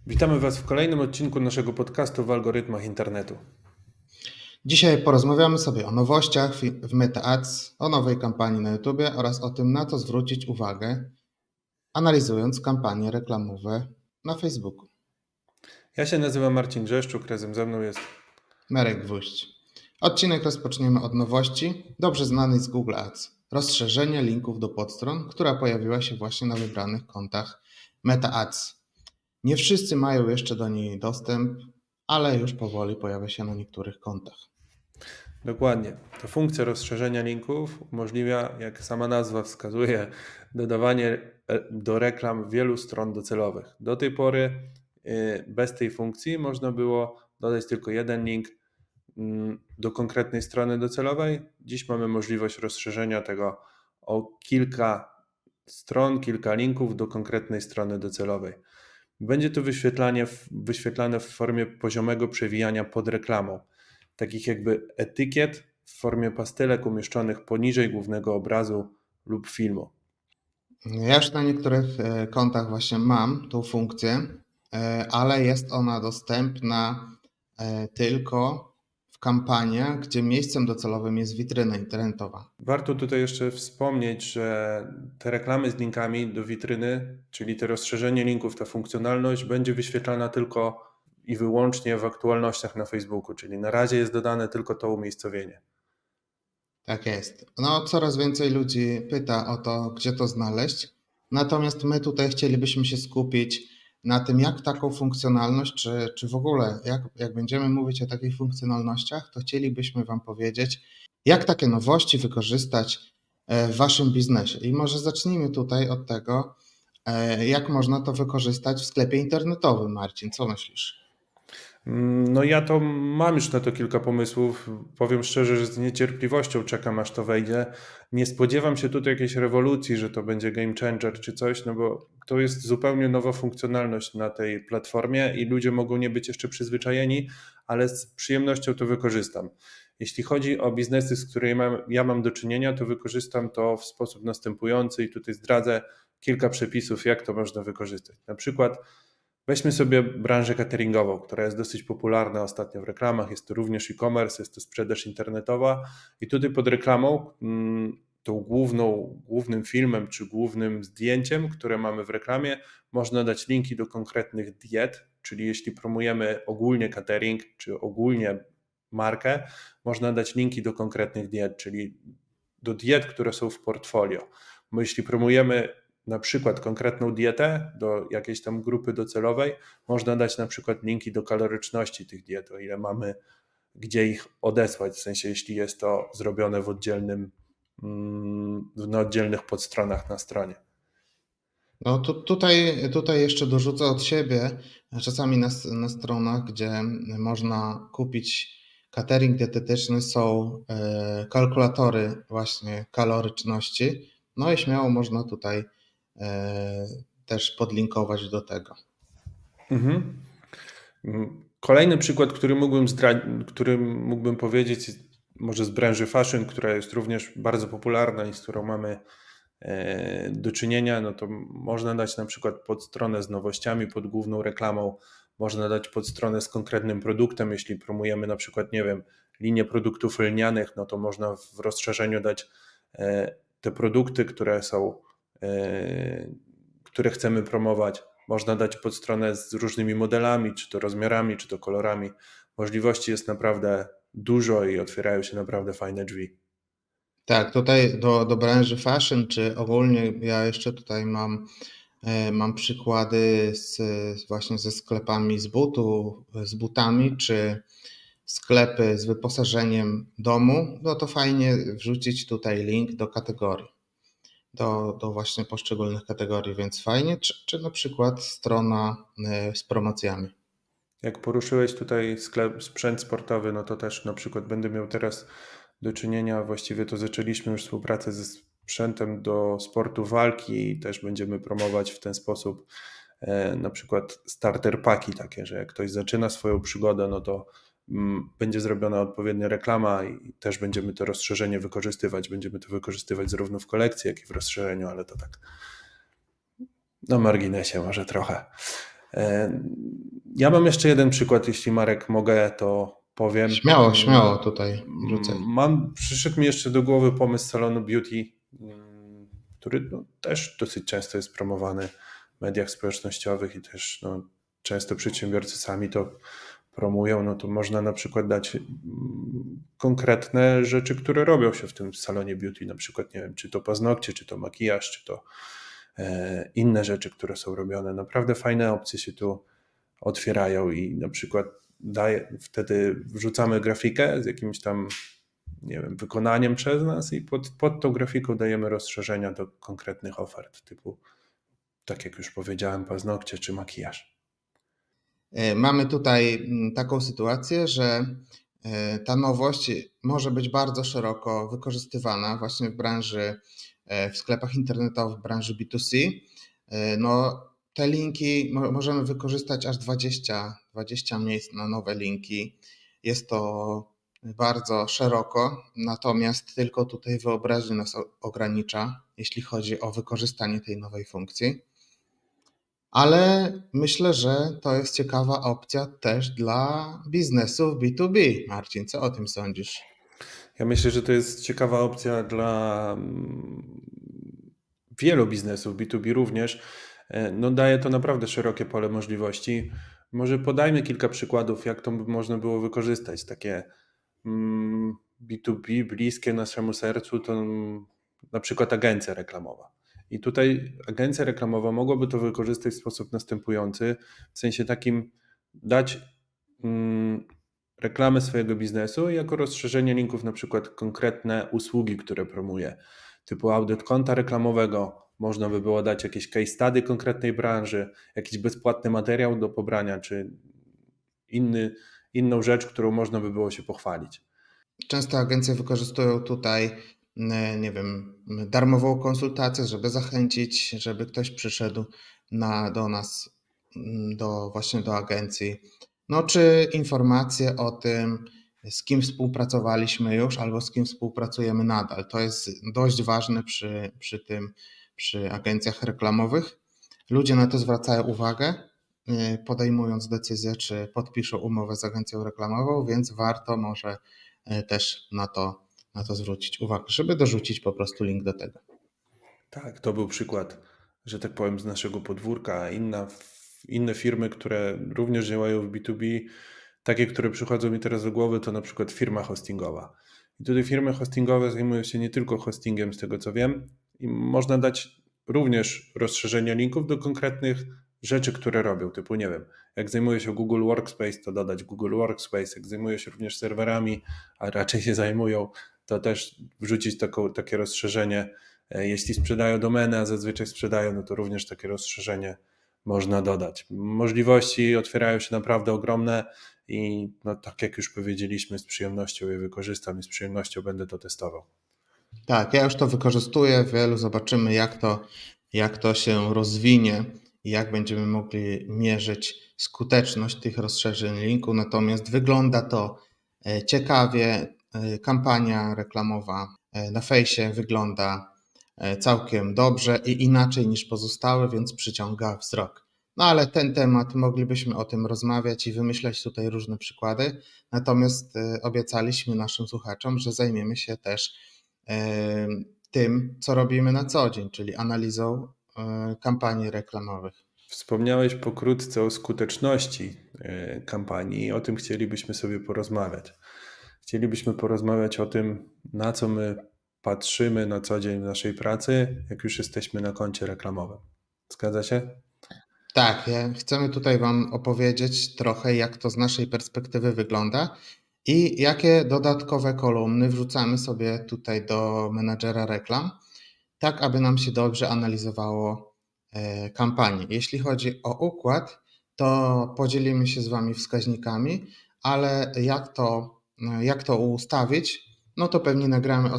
Witamy Was w kolejnym odcinku naszego podcastu w algorytmach internetu. Dzisiaj porozmawiamy sobie o nowościach w Meta Ads, o nowej kampanii na YouTube oraz o tym, na co zwrócić uwagę, analizując kampanie reklamowe na Facebooku. Ja się nazywam Marcin Grzeszczuk, razem ze mną jest... Marek Gwóźdź. Odcinek rozpoczniemy od nowości, dobrze znanej z Google Ads. Rozszerzenie linków do podstron, która pojawiła się właśnie na wybranych kontach Meta Ads. Nie wszyscy mają jeszcze do niej dostęp, ale już powoli pojawia się na niektórych kontach. Dokładnie. Ta funkcja rozszerzenia linków umożliwia, jak sama nazwa wskazuje, dodawanie do reklam wielu stron docelowych. Do tej pory bez tej funkcji można było dodać tylko jeden link do konkretnej strony docelowej. Dziś mamy możliwość rozszerzenia tego o kilka stron, kilka linków do konkretnej strony docelowej. Będzie to wyświetlane w formie poziomego przewijania pod reklamą, takich jakby etykiet w formie pastelek umieszczonych poniżej głównego obrazu lub filmu. Ja już na niektórych kontach właśnie mam tą funkcję, ale jest ona dostępna tylko w kampaniach, gdzie miejscem docelowym jest witryna internetowa. Warto tutaj jeszcze wspomnieć, że te reklamy z linkami do witryny, czyli to rozszerzenie linków, ta funkcjonalność będzie wyświetlana tylko i wyłącznie w aktualnościach na Facebooku, czyli na razie jest dodane tylko to umiejscowienie. Tak jest. No, coraz więcej ludzi pyta o to, gdzie to znaleźć. Natomiast my tutaj chcielibyśmy się skupić na tym, jak taką funkcjonalność, czy w ogóle, jak będziemy mówić o takich funkcjonalnościach, to chcielibyśmy Wam powiedzieć, jak takie nowości wykorzystać w Waszym biznesie. I może zacznijmy tutaj od tego, jak można to wykorzystać w sklepie internetowym. Marcin, co myślisz? No ja to mam już na to kilka pomysłów. Powiem szczerze, że z niecierpliwością czekam, aż to wejdzie. Nie spodziewam się tutaj jakiejś rewolucji, że to będzie game changer czy coś, no bo to jest zupełnie nowa funkcjonalność na tej platformie i ludzie mogą nie być jeszcze przyzwyczajeni, ale z przyjemnością to wykorzystam. Jeśli chodzi o biznesy, z którymi ja mam do czynienia, to wykorzystam to w sposób następujący i tutaj zdradzę kilka przepisów, jak to można wykorzystać. Na przykład weźmy sobie branżę cateringową, która jest dosyć popularna ostatnio w reklamach. Jest to również e-commerce, jest to sprzedaż internetowa i tutaj pod reklamą tą głównym filmem czy głównym zdjęciem, które mamy w reklamie, można dać linki do konkretnych diet, czyli jeśli promujemy ogólnie catering czy ogólnie markę, można dać linki do konkretnych diet, czyli do diet, które są w portfolio. Bo jeśli promujemy na przykład konkretną dietę do jakiejś tam grupy docelowej, można dać na przykład linki do kaloryczności tych diet, o ile mamy gdzie ich odesłać, w sensie jeśli jest to zrobione na oddzielnych podstronach na stronie. No to tutaj jeszcze dorzucę od siebie, czasami na stronach, gdzie można kupić catering dietetyczny, są kalkulatory właśnie kaloryczności, no i śmiało można tutaj też podlinkować do tego. Mhm. Kolejny przykład, który mógłbym powiedzieć, może z branży fashion, która jest również bardzo popularna i z którą mamy do czynienia, no to można dać na przykład podstronę z nowościami pod główną reklamą, można dać podstronę z konkretnym produktem, jeśli promujemy na przykład, nie wiem, linię produktów lnianych, no to można w rozszerzeniu dać te produkty, które chcemy promować. Można dać podstronę z różnymi modelami, czy to rozmiarami, czy to kolorami. Możliwości jest naprawdę dużo i otwierają się naprawdę fajne drzwi. Tak, tutaj do branży fashion, czy ogólnie ja jeszcze tutaj mam przykłady właśnie ze sklepami z butami, czy sklepy z wyposażeniem domu, no to fajnie wrzucić tutaj link do kategorii, do właśnie poszczególnych kategorii, więc fajnie, czy na przykład strona z promocjami. Jak poruszyłeś tutaj sprzęt sportowy, no to też na przykład będę miał teraz do czynienia, właściwie to zaczęliśmy już współpracę ze sprzętem do sportu walki i też będziemy promować w ten sposób na przykład starter paki takie, że jak ktoś zaczyna swoją przygodę, no to będzie zrobiona odpowiednia reklama i też będziemy to rozszerzenie wykorzystywać. Będziemy to wykorzystywać zarówno w kolekcji, jak i w rozszerzeniu, ale to tak na marginesie może trochę. Ja mam jeszcze jeden przykład, jeśli Marek mogę, to powiem. Śmiało, śmiało tutaj rzucaj. Przyszedł mi jeszcze do głowy pomysł salonu beauty, który też dosyć często jest promowany w mediach społecznościowych i też często przedsiębiorcy sami to promują. No to można na przykład dać konkretne rzeczy, które robią się w tym salonie beauty, na przykład nie wiem, czy to paznokcie, czy to makijaż, czy to inne rzeczy, które są robione. Naprawdę fajne opcje się tu otwierają i na przykład wtedy wrzucamy grafikę z jakimś tam, nie wiem, wykonaniem przez nas i pod tą grafiką dajemy rozszerzenia do konkretnych ofert, typu, tak jak już powiedziałem, paznokcie czy makijaż. Mamy tutaj taką sytuację, że ta nowość może być bardzo szeroko wykorzystywana właśnie w branży, w sklepach internetowych, w branży B2C. No, te linki możemy wykorzystać aż 20 miejsc na nowe linki. Jest to bardzo szeroko, natomiast tylko tutaj wyobraźnia nas ogranicza, jeśli chodzi o wykorzystanie tej nowej funkcji. Ale myślę, że to jest ciekawa opcja też dla biznesów B2B. Marcin, co o tym sądzisz? Ja myślę, że to jest ciekawa opcja dla wielu biznesów, B2B również. No daje to naprawdę szerokie pole możliwości. Może podajmy kilka przykładów, jak to można było wykorzystać. Takie B2B bliskie naszemu sercu to na przykład agencja reklamowa. I tutaj agencja reklamowa mogłaby to wykorzystać w sposób następujący, w sensie takim dać reklamę swojego biznesu i jako rozszerzenie linków na przykład konkretne usługi, które promuje, typu audyt konta reklamowego, można by było dać jakieś case study konkretnej branży, jakiś bezpłatny materiał do pobrania, czy inną rzecz, którą można by było się pochwalić. Często agencje wykorzystują tutaj, nie wiem, darmową konsultację, żeby zachęcić, żeby ktoś przyszedł do nas, właśnie do agencji. No, czy informacje o tym, z kim współpracowaliśmy już albo z kim współpracujemy nadal. To jest dość ważne przy agencjach reklamowych. Ludzie na to zwracają uwagę, podejmując decyzję, czy podpiszą umowę z agencją reklamową, więc warto może też na to zwrócić uwagę, żeby dorzucić po prostu link do tego. Tak, to był przykład, że tak powiem, z naszego podwórka. Inne firmy, które również działają w B2B, takie, które przychodzą mi teraz do głowy, to na przykład firma hostingowa. I tutaj firmy hostingowe zajmują się nie tylko hostingiem, z tego co wiem, i można dać również rozszerzenie linków do konkretnych rzeczy, które robią, typu nie wiem, jak zajmuje się Google Workspace, to dodać Google Workspace, jak zajmuje się również serwerami, a raczej się zajmują, to też wrzucić takie rozszerzenie. Jeśli sprzedają domeny, a zazwyczaj sprzedają, no to również takie rozszerzenie można dodać. Możliwości otwierają się naprawdę ogromne i no, tak jak już powiedzieliśmy, z przyjemnością je wykorzystam i z przyjemnością będę to testował. Tak, ja już to wykorzystuję, wielu zobaczymy jak to się rozwinie i jak będziemy mogli mierzyć skuteczność tych rozszerzeń linku, natomiast wygląda to ciekawie, kampania reklamowa na fejsie wygląda całkiem dobrze i inaczej niż pozostałe, więc przyciąga wzrok. No ale ten temat moglibyśmy o tym rozmawiać i wymyślać tutaj różne przykłady, natomiast obiecaliśmy naszym słuchaczom, że zajmiemy się też tym, co robimy na co dzień, czyli analizą kampanii reklamowych. Wspomniałeś pokrótce o skuteczności kampanii i o tym chcielibyśmy sobie porozmawiać. Chcielibyśmy porozmawiać o tym, na co my patrzymy na co dzień w naszej pracy, jak już jesteśmy na koncie reklamowym. Zgadza się? Tak, chcemy tutaj Wam opowiedzieć trochę, jak to z naszej perspektywy wygląda i jakie dodatkowe kolumny wrzucamy sobie tutaj do menadżera reklam, tak aby nam się dobrze analizowało kampanię. Jeśli chodzi o układ, to podzielimy się z Wami wskaźnikami, ale jak to ustawić, no to pewnie nagramy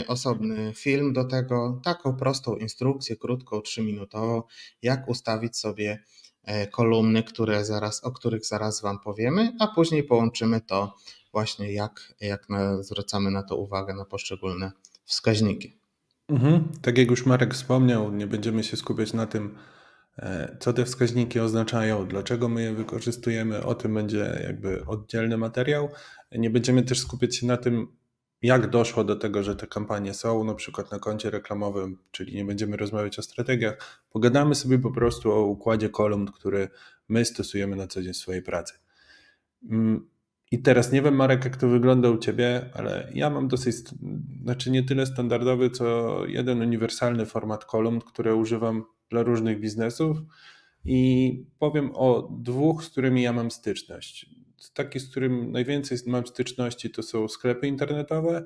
osobny film do tego, taką prostą instrukcję, krótką, 3-minutową, jak ustawić sobie kolumny, o których zaraz Wam powiemy, a później połączymy to właśnie jak zwracamy na to uwagę na poszczególne wskaźniki. Tak jak już Marek wspomniał, nie będziemy się skupiać na tym, Co te wskaźniki oznaczają, dlaczego my je wykorzystujemy, o tym będzie jakby oddzielny materiał. Nie będziemy też skupiać się na tym, jak doszło do tego, że te kampanie są, na przykład na koncie reklamowym, czyli nie będziemy rozmawiać o strategiach. Pogadamy sobie po prostu o układzie kolumn, który my stosujemy na co dzień w swojej pracy. I teraz nie wiem, Marek, jak to wygląda u Ciebie, ale ja mam dosyć, znaczy nie tyle standardowy, co jeden uniwersalny format kolumn, który używam dla różnych biznesów i powiem o dwóch, z którymi ja mam styczność. Taki, z którym najwięcej mam styczności, to są sklepy internetowe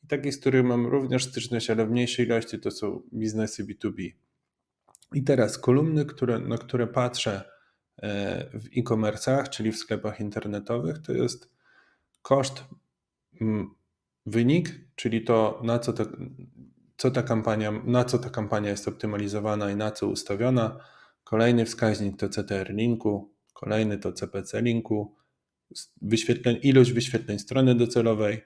i taki, z którym mam również styczność, ale w mniejszej ilości, to są biznesy B2B. I teraz kolumny, na które patrzę w e-commerce'ach, czyli w sklepach internetowych, to jest koszt, wynik, czyli to, na co ta kampania jest optymalizowana i na co ustawiona. Kolejny wskaźnik to CTR linku, kolejny to CPC linku, ilość wyświetleń strony docelowej,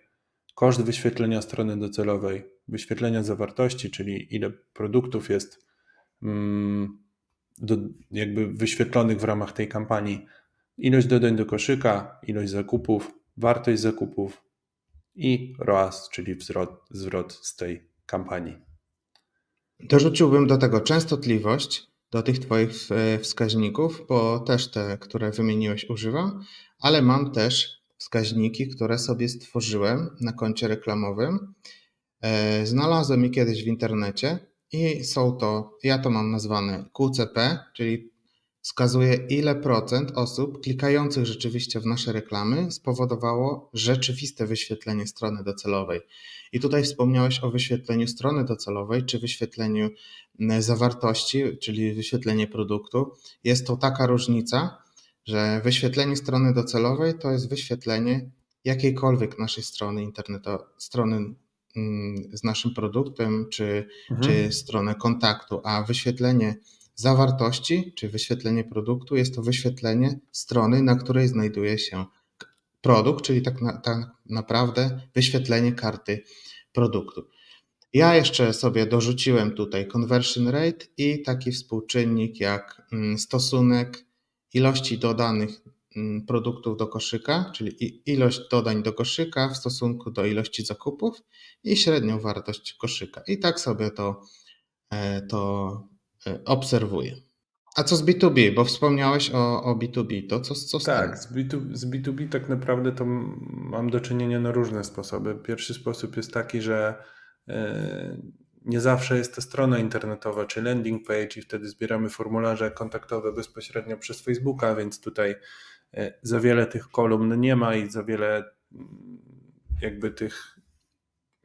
koszt wyświetlenia strony docelowej, wyświetlenia zawartości, czyli ile produktów jest jakby wyświetlonych w ramach tej kampanii, ilość dodań do koszyka, ilość zakupów, wartość zakupów i ROAS, czyli zwrot z tej kampanii. Dorzuciłbym do tego częstotliwość, do tych Twoich wskaźników, bo też te, które wymieniłeś, używam, ale mam też wskaźniki, które sobie stworzyłem na koncie reklamowym. Znalazłem je kiedyś w internecie i są to, ja to mam nazwane QCP, czyli wskazuje, ile procent osób klikających rzeczywiście w nasze reklamy spowodowało rzeczywiste wyświetlenie strony docelowej. I tutaj wspomniałeś o wyświetleniu strony docelowej, czy wyświetleniu zawartości, czyli wyświetlenie produktu. Jest to taka różnica, że wyświetlenie strony docelowej to jest wyświetlenie jakiejkolwiek naszej strony internetowej, strony z naszym produktem, czy stronę kontaktu, a wyświetlenie zawartości, czy wyświetlenie produktu jest to wyświetlenie strony, na której znajduje się produkt, czyli tak naprawdę wyświetlenie karty produktu. Ja jeszcze sobie dorzuciłem tutaj conversion rate i taki współczynnik jak stosunek ilości dodanych produktów do koszyka, czyli ilość dodań do koszyka w stosunku do ilości zakupów i średnią wartość koszyka. I tak sobie to obserwuję. A co z B2B? Bo wspomniałeś o B2B, to co z tym? Tak, z B2B tak naprawdę to mam do czynienia na różne sposoby. Pierwszy sposób jest taki, że nie zawsze jest to strona internetowa czy landing page i wtedy zbieramy formularze kontaktowe bezpośrednio przez Facebooka, więc tutaj za wiele tych kolumn nie ma i za wiele jakby tych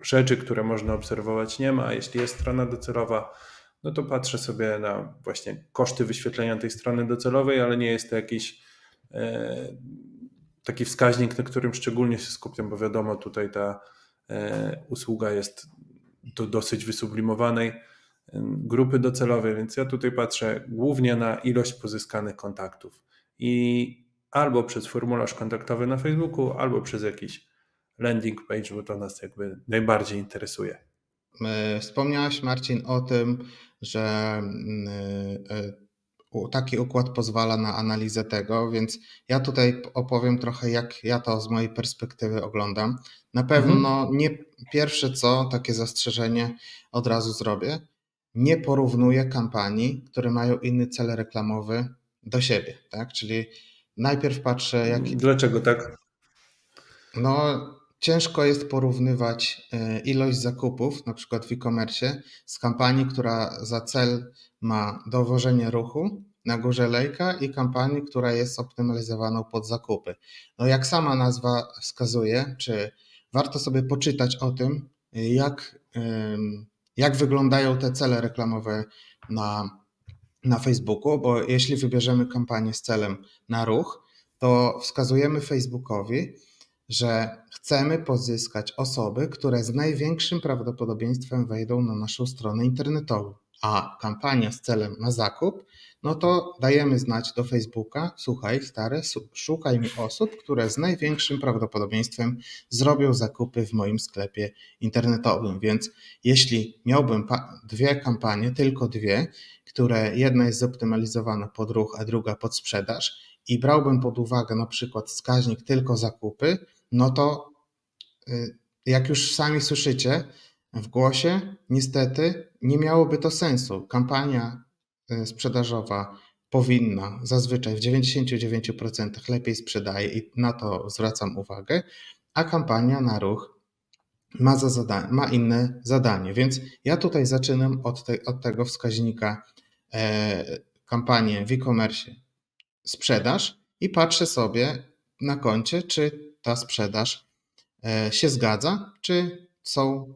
rzeczy, które można obserwować, nie ma. Jeśli jest strona docelowa, no to patrzę sobie na właśnie koszty wyświetlenia tej strony docelowej, ale nie jest to jakiś taki wskaźnik, na którym szczególnie się skupiam, bo wiadomo, tutaj ta usługa jest do dosyć wysublimowanej grupy docelowej, więc ja tutaj patrzę głównie na ilość pozyskanych kontaktów i albo przez formularz kontaktowy na Facebooku, albo przez jakiś landing page, bo to nas jakby najbardziej interesuje. Wspomniałeś, Marcin, o tym, że taki układ pozwala na analizę tego, więc ja tutaj opowiem trochę, jak ja to z mojej perspektywy oglądam. Na pewno nie pierwsze co, takie zastrzeżenie od razu zrobię, nie porównuję kampanii, które mają inny cel reklamowy do siebie, tak? Czyli najpierw patrzę, jaki. Dlaczego tak? No, ciężko jest porównywać ilość zakupów, na przykład w e-commerce, z kampanii, która za cel ma dowożenie ruchu na górze lejka i kampanii, która jest optymalizowaną pod zakupy. No, jak sama nazwa wskazuje, czy warto sobie poczytać o tym, jak wyglądają te cele reklamowe na Facebooku, bo jeśli wybierzemy kampanię z celem na ruch, to wskazujemy Facebookowi, że chcemy pozyskać osoby, które z największym prawdopodobieństwem wejdą na naszą stronę internetową. A kampania z celem na zakup, no to dajemy znać do Facebooka, słuchaj stary, szukaj mi osób, które z największym prawdopodobieństwem zrobią zakupy w moim sklepie internetowym. Więc jeśli miałbym dwie kampanie, tylko dwie, które jedna jest zoptymalizowana pod ruch, a druga pod sprzedaż i brałbym pod uwagę na przykład wskaźnik tylko zakupy, no to jak już sami słyszycie w głosie, niestety nie miałoby to sensu. Kampania sprzedażowa powinna zazwyczaj w 99% lepiej sprzedaje i na to zwracam uwagę, a kampania na ruch ma inne zadanie. Więc ja tutaj zaczynam od tego wskaźnika kampanię w e-commerce sprzedaż i patrzę sobie na koncie, czy ta sprzedaż się zgadza, czy są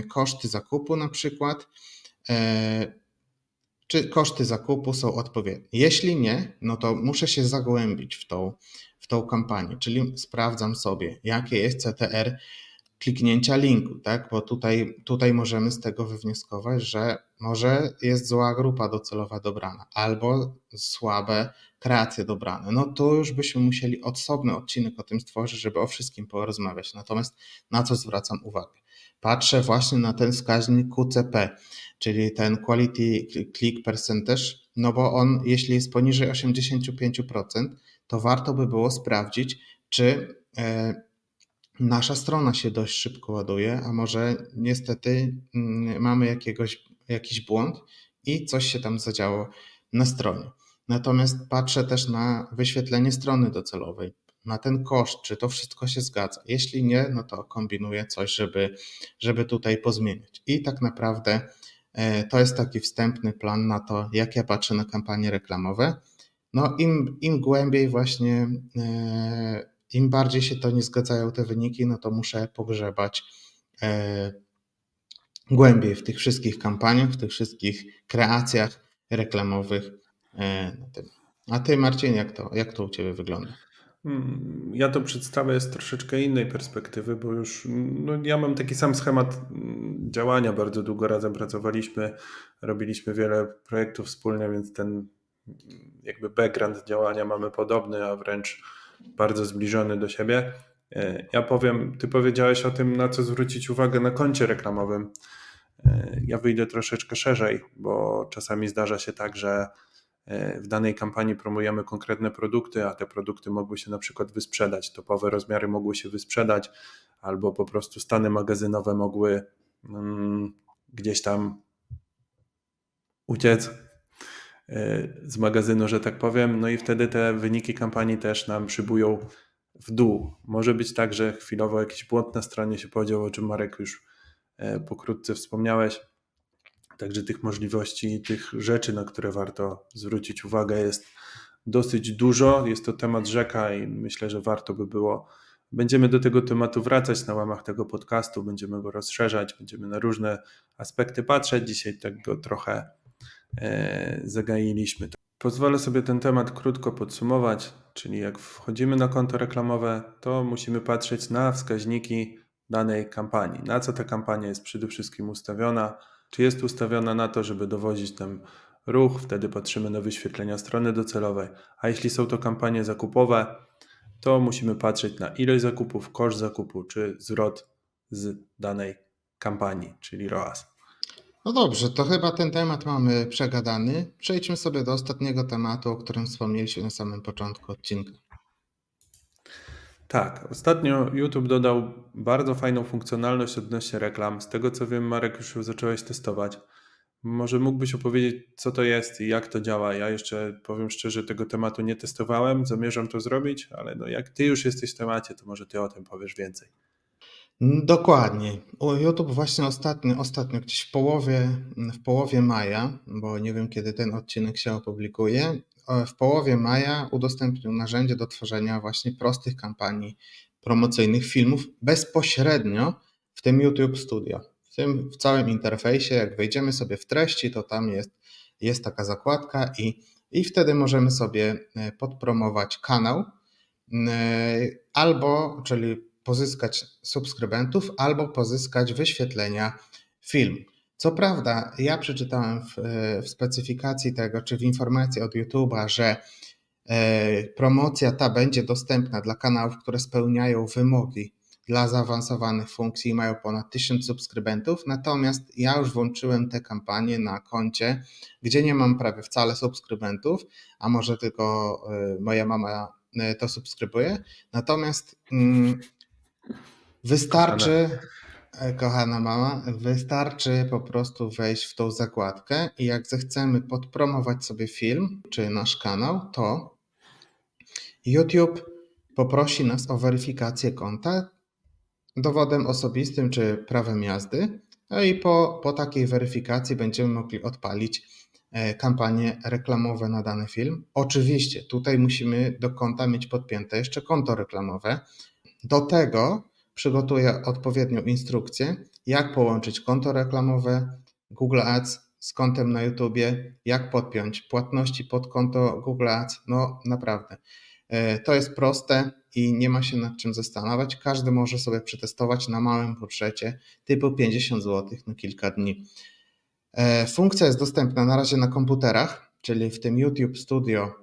koszty zakupu na przykład, czy koszty zakupu są odpowiednie. Jeśli nie, no to muszę się zagłębić w tą kampanię, czyli sprawdzam sobie, jakie jest CTR kliknięcia linku, tak? Bo tutaj możemy z tego wywnioskować, że może jest zła grupa docelowa dobrana albo słabe kreacje dobrane. No to już byśmy musieli osobny odcinek o tym stworzyć, żeby o wszystkim porozmawiać. Natomiast na co zwracam uwagę? Patrzę właśnie na ten wskaźnik QCP, czyli ten Quality Click Percentage, no bo on, jeśli jest poniżej 85%, to warto by było sprawdzić, czy nasza strona się dość szybko ładuje, a może niestety mamy jakiś błąd i coś się tam zadziało na stronie. Natomiast patrzę też na wyświetlenie strony docelowej, na ten koszt, czy to wszystko się zgadza. Jeśli nie, no to kombinuję coś, żeby tutaj pozmieniać. I tak naprawdę to jest taki wstępny plan na to, jak ja patrzę na kampanie reklamowe. No im głębiej właśnie, im bardziej się to nie zgadzają te wyniki, no to muszę pogrzebać głębiej w tych wszystkich kampaniach, w tych wszystkich kreacjach reklamowych na tym. A ty, Marcin, jak to u ciebie wygląda? Ja to przedstawię z troszeczkę innej perspektywy, bo już ja mam taki sam schemat działania. Bardzo długo razem pracowaliśmy, robiliśmy wiele projektów wspólnie, więc ten jakby background działania mamy podobny, a wręcz bardzo zbliżony do siebie. Ja powiem, ty powiedziałeś o tym, na co zwrócić uwagę na koncie reklamowym. Ja wyjdę troszeczkę szerzej, bo czasami zdarza się tak, że w danej kampanii promujemy konkretne produkty, a te produkty mogły się na przykład wysprzedać, topowe rozmiary mogły się wysprzedać, albo po prostu stany magazynowe mogły gdzieś tam uciec z magazynu, że tak powiem, no i wtedy te wyniki kampanii też nam szybują w dół. Może być tak, że chwilowo jakiś błąd na stronie się podział, o czym Marek już pokrótce wspomniałeś. Także tych możliwości, tych rzeczy, na które warto zwrócić uwagę, jest dosyć dużo. Jest to temat rzeka i myślę, że warto by było. Będziemy do tego tematu wracać na łamach tego podcastu, będziemy go rozszerzać, będziemy na różne aspekty patrzeć. Dzisiaj tak go trochę zagailiśmy. Pozwolę sobie ten temat krótko podsumować, czyli jak wchodzimy na konto reklamowe, to musimy patrzeć na wskaźniki danej kampanii. Na co ta kampania jest przede wszystkim ustawiona, czy jest ustawiona na to, żeby dowozić nam ruch, wtedy patrzymy na wyświetlenia strony docelowej, a jeśli są to kampanie zakupowe, to musimy patrzeć na ilość zakupów, koszt zakupu, czy zwrot z danej kampanii, czyli ROAS. No dobrze, to chyba ten temat mamy przegadany. Przejdźmy sobie do ostatniego tematu, o którym wspomnieliśmy na samym początku odcinka. Tak, ostatnio YouTube dodał bardzo fajną funkcjonalność odnośnie reklam. Z tego co wiem, Marek, już ją zacząłeś testować. Może mógłbyś opowiedzieć, co to jest i jak to działa? Ja jeszcze, powiem szczerze, tego tematu nie testowałem, zamierzam to zrobić, ale no jak ty już jesteś w temacie, to może ty o tym powiesz więcej. Dokładnie. YouTube właśnie ostatnio gdzieś w połowie maja, bo nie wiem kiedy ten odcinek się opublikuje, w połowie maja udostępnił narzędzie do tworzenia właśnie prostych kampanii promocyjnych filmów bezpośrednio w tym YouTube Studio. W całym interfejsie, jak wejdziemy sobie w treści, to tam jest taka zakładka i wtedy możemy sobie podpromować kanał czyli pozyskać subskrybentów, albo pozyskać wyświetlenia filmu. Co prawda, ja przeczytałem w specyfikacji tego, czy w informacji od YouTube'a, że promocja ta będzie dostępna dla kanałów, które spełniają wymogi dla zaawansowanych funkcji, mają ponad 1000 subskrybentów, natomiast ja już włączyłem te kampanie na koncie, gdzie nie mam prawie wcale subskrybentów, a może tylko moja mama to subskrybuje, natomiast wystarczy, kochana mama, wystarczy po prostu wejść w tą zakładkę i jak zechcemy podpromować sobie film czy nasz kanał, to YouTube poprosi nas o weryfikację konta dowodem osobistym czy prawem jazdy. No i po takiej weryfikacji będziemy mogli odpalić kampanie reklamowe na dany film. Oczywiście tutaj musimy do konta mieć podpięte jeszcze konto reklamowe. Do tego przygotuję odpowiednią instrukcję, jak połączyć konto reklamowe Google Ads z kontem na YouTubie, jak podpiąć płatności pod konto Google Ads. No naprawdę, to jest proste i nie ma się nad czym zastanawiać. Każdy może sobie przetestować na małym budżecie typu 50 zł na kilka dni. Funkcja jest dostępna na razie na komputerach, czyli w tym YouTube Studio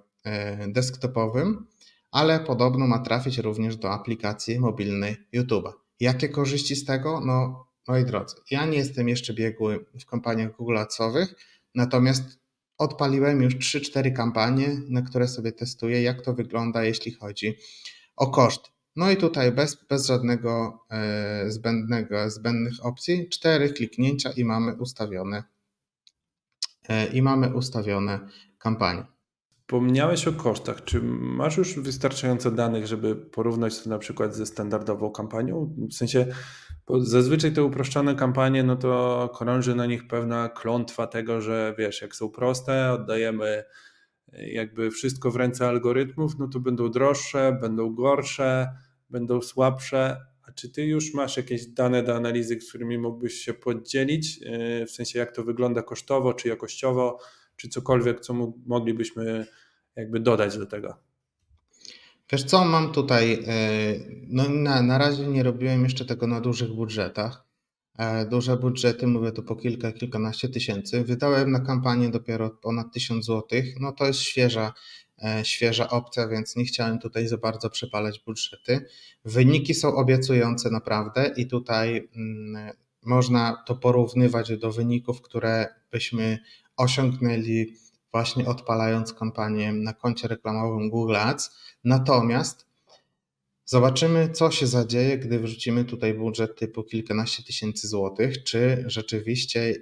desktopowym, ale podobno ma trafić również do aplikacji mobilnej YouTube'a. Jakie korzyści z tego? No, moi drodzy, ja nie jestem jeszcze biegły w kampaniach Google Adsowych, natomiast odpaliłem już 3-4 kampanie, na które sobie testuję, jak to wygląda, jeśli chodzi o koszt. No i tutaj bez żadnego zbędnych opcji, 4 kliknięcia i mamy ustawione kampanie. Wspomniałeś o kosztach. Czy masz już wystarczająco danych, żeby porównać to na przykład ze standardową kampanią? W sensie, bo zazwyczaj te uproszczone kampanie, no to krąży na nich pewna klątwa tego, że wiesz, jak są proste, oddajemy jakby wszystko w ręce algorytmów, no to będą droższe, będą gorsze, będą słabsze. A czy ty już masz jakieś dane do analizy, z którymi mógłbyś się podzielić? W sensie, jak to wygląda kosztowo, czy jakościowo, czy cokolwiek, co moglibyśmy jakby dodać do tego? Wiesz co, mam tutaj, no na razie nie robiłem jeszcze tego na dużych budżetach. Duże budżety, mówię tu po kilkanaście tysięcy. Wydałem na kampanię dopiero ponad 1000 zł. No to jest świeża opcja, więc nie chciałem tutaj za bardzo przepalać budżety. Wyniki są obiecujące naprawdę i tutaj można to porównywać do wyników, które byśmy osiągnęli właśnie odpalając kampanię na koncie reklamowym Google Ads. Natomiast zobaczymy, co się zadzieje, gdy wrzucimy tutaj budżet typu kilkanaście tysięcy złotych, czy rzeczywiście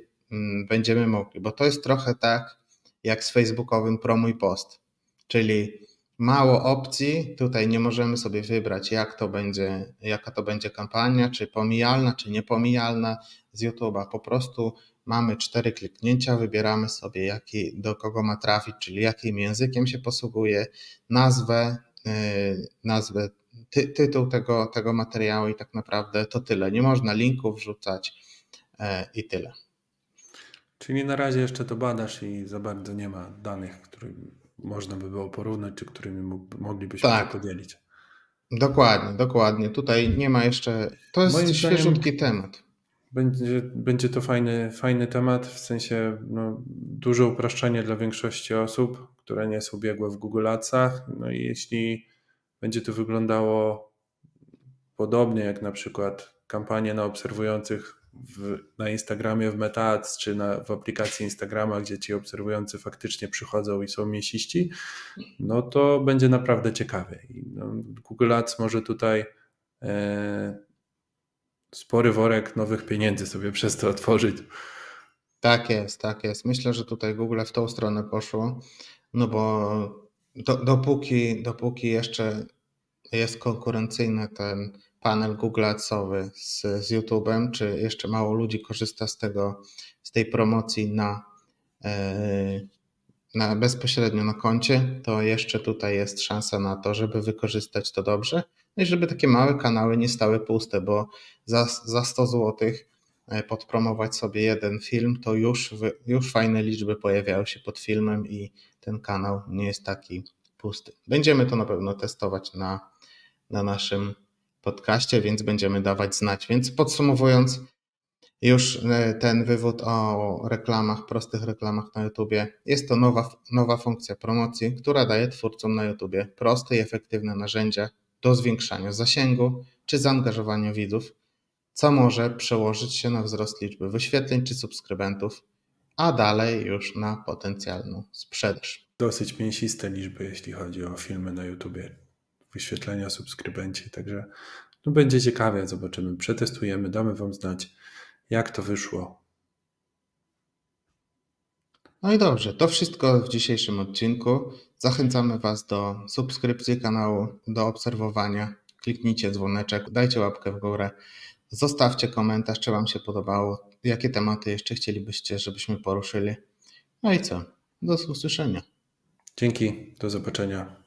będziemy mogli, bo to jest trochę tak jak z facebookowym promuj post, czyli mało opcji, tutaj nie możemy sobie wybrać jaka to będzie kampania, czy pomijalna, czy niepomijalna z YouTube'a, po prostu mamy 4 kliknięcia, wybieramy sobie do kogo ma trafić, czyli jakim językiem się posługuje, nazwę tytuł tego materiału i tak naprawdę to tyle. Nie można linków wrzucać i tyle. Czyli na razie jeszcze to badasz i za bardzo nie ma danych, którymi można by było porównać, czy którymi moglibyśmy się Tak, podzielić. dokładnie. Tutaj nie ma jeszcze. To jest Moim zdaniem świeżutki temat. będzie to fajny temat, w sensie no, duże uproszczenie dla większości osób, które nie są biegłe w Google Adsach. No i jeśli będzie to wyglądało podobnie jak na przykład kampanie na obserwujących na Instagramie w Meta Ads, czy w aplikacji Instagrama, gdzie ci obserwujący faktycznie przychodzą i są mięsiści, no to będzie naprawdę ciekawie. I no, Google Ads może tutaj spory worek nowych pieniędzy sobie przez to otworzyć. Tak jest. Myślę, że tutaj Google w tą stronę poszło, no bo dopóki jeszcze jest konkurencyjny ten panel Google Adsowy z YouTube'em, czy jeszcze mało ludzi korzysta z tej promocji bezpośrednio na koncie, to jeszcze tutaj jest szansa na to, żeby wykorzystać to dobrze. No i żeby takie małe kanały nie stały puste, bo za 100 zł podpromować sobie jeden film, to już fajne liczby pojawiają się pod filmem i ten kanał nie jest taki pusty. Będziemy to na pewno testować na naszym podcaście, więc będziemy dawać znać. Więc podsumowując, już ten wywód o reklamach, prostych reklamach na YouTubie. Jest to nowa funkcja promocji, która daje twórcom na YouTubie proste i efektywne narzędzia do zwiększania zasięgu, czy zaangażowania widzów, co może przełożyć się na wzrost liczby wyświetleń czy subskrybentów, a dalej już na potencjalną sprzedaż. Dosyć mięsiste liczby, jeśli chodzi o filmy na YouTubie, wyświetlenia, subskrybenci, także no będzie ciekawie, zobaczymy, przetestujemy, damy Wam znać, jak to wyszło. No i dobrze, to wszystko w dzisiejszym odcinku. Zachęcamy Was do subskrypcji kanału, do obserwowania. Kliknijcie dzwoneczek, dajcie łapkę w górę, zostawcie komentarz, czy Wam się podobało, jakie tematy jeszcze chcielibyście, żebyśmy poruszyli. No i co? Do usłyszenia. Dzięki, do zobaczenia.